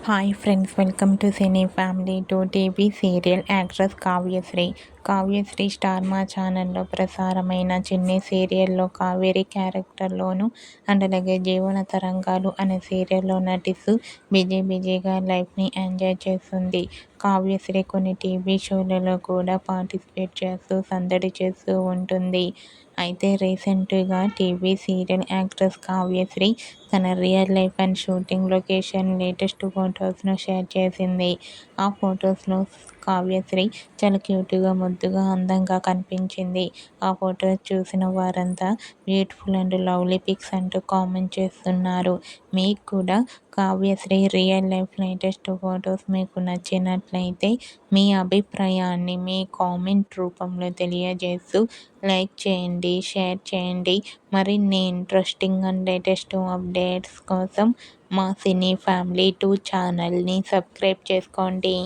Hi friends, welcome to cine family. TV serial actress Kavyasri. Kavyasri star మా ఛానల్లో ప్రసారమైన చిన్ని సీరియల్లో కావేరి క్యారెక్టర్లోను అండ్ అలాగే జీవన తరంగాలు అనే సీరియల్లో నటిస్తూ బిజీగా లైఫ్ని ఎంజాయ్ చేస్తుంది. కావ్యశ్రీ కొన్ని టీవీ షోలలో కూడా పార్టిసిపేట్ చేస్తూ సందడి చేస్తూ ఉంటుంది. అయితే రీసెంట్గా టీవీ సీరియల్ యాక్ట్రెస్ కావ్యశ్రీ తన real life and shooting location latest ఫొటోస్ను షేర్ చేసింది. ఆ ఫొటోస్లో కావ్యశ్రీ చాలా క్యూట్గా, ముద్దుగా, అందంగా కనిపించింది. ఆ ఫొటోస్ చూసిన వారంతా బ్యూటిఫుల్ అండ్ లవ్లీ పిక్స్ అంటూ కామెంట్ చేస్తున్నారు. మీకు కూడా Kavyasri real life latest photos మీకు నచ్చినట్లయితే మీ అభిప్రాయాన్ని మీ కామెంట్ రూపంలో తెలియజేస్తూ లైక్ చేయండి, షేర్ చేయండి. మరిన్ని ఇంట్రెస్టింగ్ అండ్ లేటెస్ట్ అప్డేట్స్ కోసం మా సినీ ఫ్యామిలీ 2 ఛానల్ని సబ్స్క్రైబ్ చేసుకోండి.